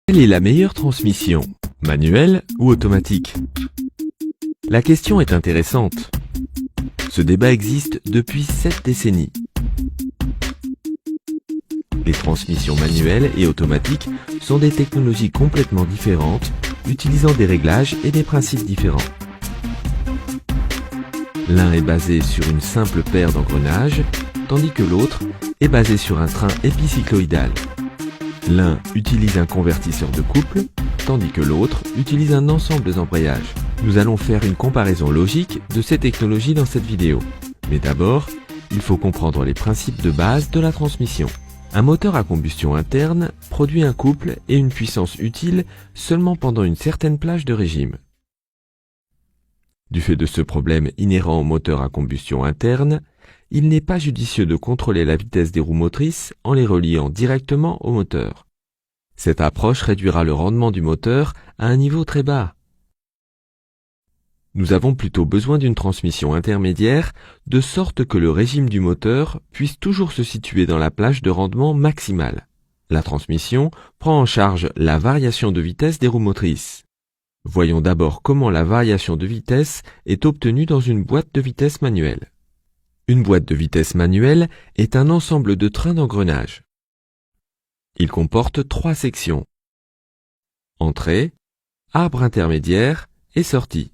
Quelle est la meilleure transmission, manuelle ou automatique? La question est intéressante. Ce débat existe depuis 7 décennies. Les transmissions manuelles et automatiques sont des technologies complètement différentes, utilisant des réglages et des principes différents. L'un est basé sur une simple paire d'engrenages, tandis que l'autre est basé sur un train épicycloïdal. L'un utilise un convertisseur de couple, tandis que l'autre utilise un ensemble d'embrayages. Nous allons faire une comparaison logique de ces technologies dans cette vidéo. Mais d'abord, il faut comprendre les principes de base de la transmission. Un moteur à combustion interne produit un couple et une puissance utile seulement pendant une certaine plage de régime. Du fait de ce problème inhérent au moteur à combustion interne, il n'est pas judicieux de contrôler la vitesse des roues motrices en les reliant directement au moteur. Cette approche réduira le rendement du moteur à un niveau très bas. Nous avons plutôt besoin d'une transmission intermédiaire, de sorte que le régime du moteur puisse toujours se situer dans la plage de rendement maximale. La transmission prend en charge la variation de vitesse des roues motrices. Voyons d'abord comment la variation de vitesse est obtenue dans une boîte de vitesse manuelle. Une boîte de vitesse manuelle est un ensemble de trains d'engrenages. Il comporte 3 sections: entrée, arbre intermédiaire et sortie.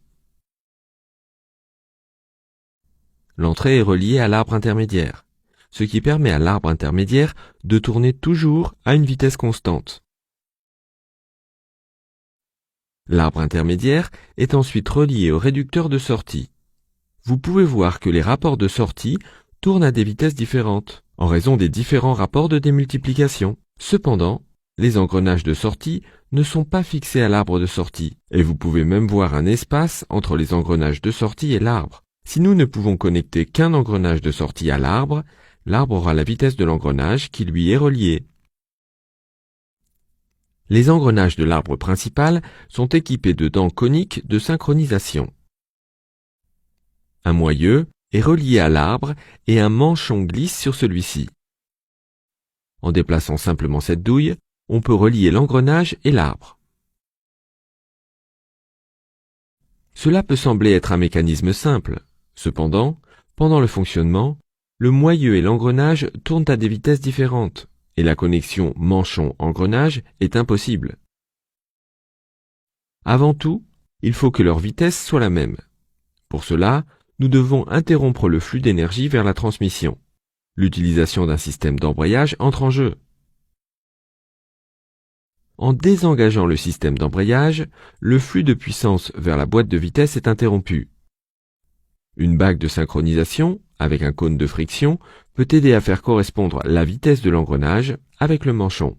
L'entrée est reliée à l'arbre intermédiaire, ce qui permet à l'arbre intermédiaire de tourner toujours à une vitesse constante. L'arbre intermédiaire est ensuite relié au réducteur de sortie. Vous pouvez voir que les rapports de sortie tournent à des vitesses différentes, en raison des différents rapports de démultiplication. Cependant, les engrenages de sortie ne sont pas fixés à l'arbre de sortie, et vous pouvez même voir un espace entre les engrenages de sortie et l'arbre. Si nous ne pouvons connecter qu'un engrenage de sortie à l'arbre, l'arbre aura la vitesse de l'engrenage qui lui est relié. Les engrenages de l'arbre principal sont équipés de dents coniques de synchronisation. Un moyeu est relié à l'arbre et un manchon glisse sur celui-ci. En déplaçant simplement cette douille, on peut relier l'engrenage et l'arbre. Cela peut sembler être un mécanisme simple. Cependant, pendant le fonctionnement, le moyeu et l'engrenage tournent à des vitesses différentes, et la connexion manchon-engrenage est impossible. Avant tout, il faut que leur vitesse soit la même. Pour cela, nous devons interrompre le flux d'énergie vers la transmission. L'utilisation d'un système d'embrayage entre en jeu. En désengageant le système d'embrayage, le flux de puissance vers la boîte de vitesse est interrompu. Une bague de synchronisation, avec un cône de friction, peut aider à faire correspondre la vitesse de l'engrenage avec le manchon.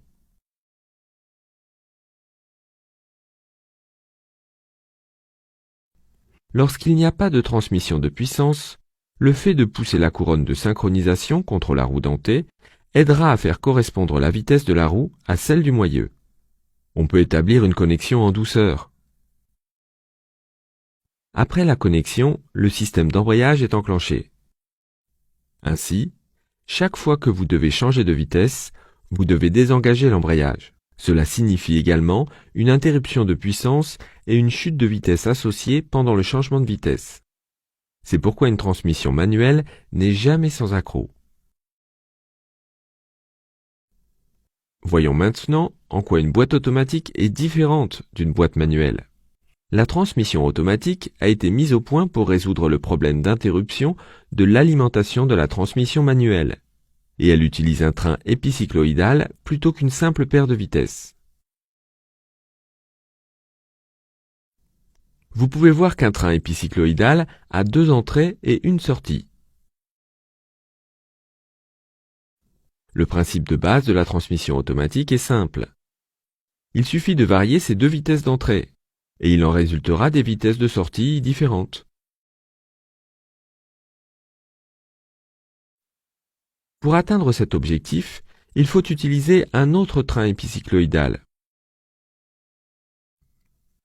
Lorsqu'il n'y a pas de transmission de puissance, le fait de pousser la couronne de synchronisation contre la roue dentée aidera à faire correspondre la vitesse de la roue à celle du moyeu. On peut établir une connexion en douceur. Après la connexion, le système d'embrayage est enclenché. Ainsi, chaque fois que vous devez changer de vitesse, vous devez désengager l'embrayage. Cela signifie également une interruption de puissance et une chute de vitesse associée pendant le changement de vitesse. C'est pourquoi une transmission manuelle n'est jamais sans accroc. Voyons maintenant en quoi une boîte automatique est différente d'une boîte manuelle. La transmission automatique a été mise au point pour résoudre le problème d'interruption de l'alimentation de la transmission manuelle, et elle utilise un train épicycloïdal plutôt qu'une simple paire de vitesses. Vous pouvez voir qu'un train épicycloïdal a 2 entrées et une sortie. Le principe de base de la transmission automatique est simple. Il suffit de varier ces 2 vitesses d'entrée, et il en résultera des vitesses de sortie différentes. Pour atteindre cet objectif, il faut utiliser un autre train épicycloïdal.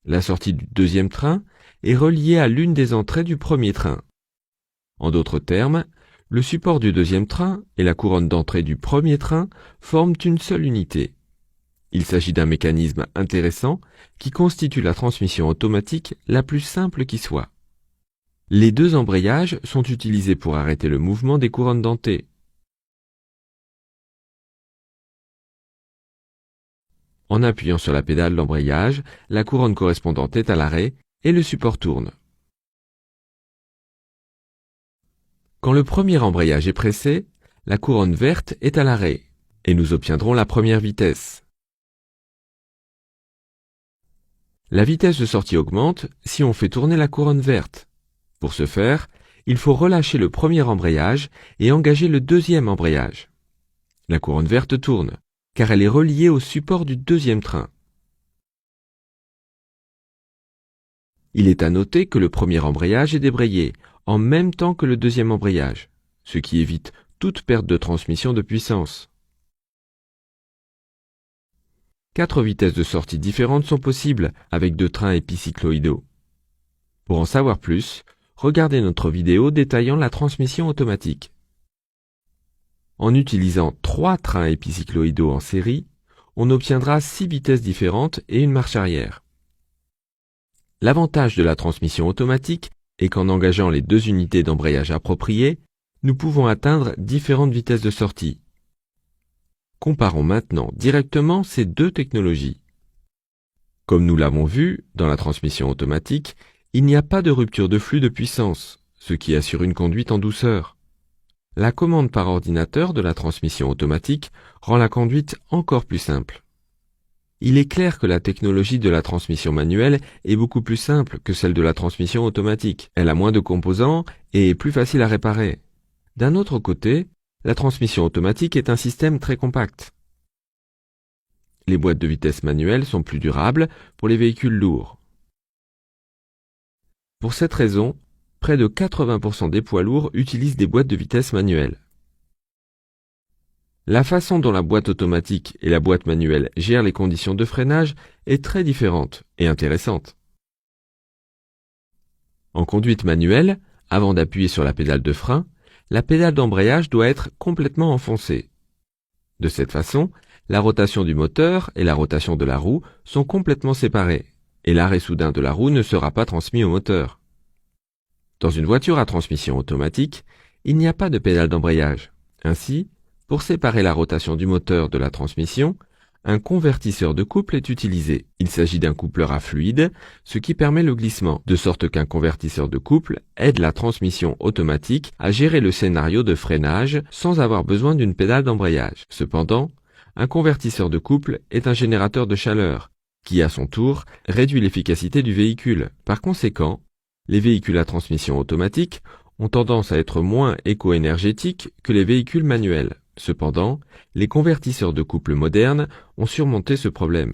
La sortie du 2e train est reliée à l'une des entrées du 1er train. En d'autres termes, le support du 2e train et la couronne d'entrée du 1er train forment une seule unité. Il s'agit d'un mécanisme intéressant qui constitue la transmission automatique la plus simple qui soit. Les deux embrayages sont utilisés pour arrêter le mouvement des couronnes dentées. En appuyant sur la pédale d'embrayage, la couronne correspondante est à l'arrêt et le support tourne. Quand le premier embrayage est pressé, la couronne verte est à l'arrêt et nous obtiendrons la première vitesse. La vitesse de sortie augmente si on fait tourner la couronne verte. Pour ce faire, il faut relâcher le premier embrayage et engager le deuxième embrayage. La couronne verte tourne, car elle est reliée au support du deuxième train. Il est à noter que le premier embrayage est débrayé en même temps que le deuxième embrayage, ce qui évite toute perte de transmission de puissance. 4 vitesses de sortie différentes sont possibles avec 2 trains épicycloïdaux. Pour en savoir plus, regardez notre vidéo détaillant la transmission automatique. En utilisant 3 trains épicycloïdaux en série, on obtiendra 6 vitesses différentes et une marche arrière. L'avantage de la transmission automatique est qu'en engageant les 2 unités d'embrayage appropriées, nous pouvons atteindre différentes vitesses de sortie. Comparons maintenant directement ces deux technologies. Comme nous l'avons vu, dans la transmission automatique, il n'y a pas de rupture de flux de puissance, ce qui assure une conduite en douceur. La commande par ordinateur de la transmission automatique rend la conduite encore plus simple. Il est clair que la technologie de la transmission manuelle est beaucoup plus simple que celle de la transmission automatique. Elle a moins de composants et est plus facile à réparer. D'un autre côté, la transmission automatique est un système très compact. Les boîtes de vitesse manuelles sont plus durables pour les véhicules lourds. Pour cette raison, près de 80% des poids lourds utilisent des boîtes de vitesse manuelles. La façon dont la boîte automatique et la boîte manuelle gèrent les conditions de freinage est très différente et intéressante. En conduite manuelle, avant d'appuyer sur la pédale de frein, la pédale d'embrayage doit être complètement enfoncée. De cette façon, la rotation du moteur et la rotation de la roue sont complètement séparées, et l'arrêt soudain de la roue ne sera pas transmis au moteur. Dans une voiture à transmission automatique, il n'y a pas de pédale d'embrayage. Ainsi, pour séparer la rotation du moteur de la transmission, un convertisseur de couple est utilisé. Il s'agit d'un coupleur à fluide, ce qui permet le glissement, de sorte qu'un convertisseur de couple aide la transmission automatique à gérer le scénario de freinage sans avoir besoin d'une pédale d'embrayage. Cependant, un convertisseur de couple est un générateur de chaleur, qui à son tour réduit l'efficacité du véhicule. Par conséquent, les véhicules à transmission automatique ont tendance à être moins éco-énergétiques que les véhicules manuels. Cependant, les convertisseurs de couple modernes ont surmonté ce problème.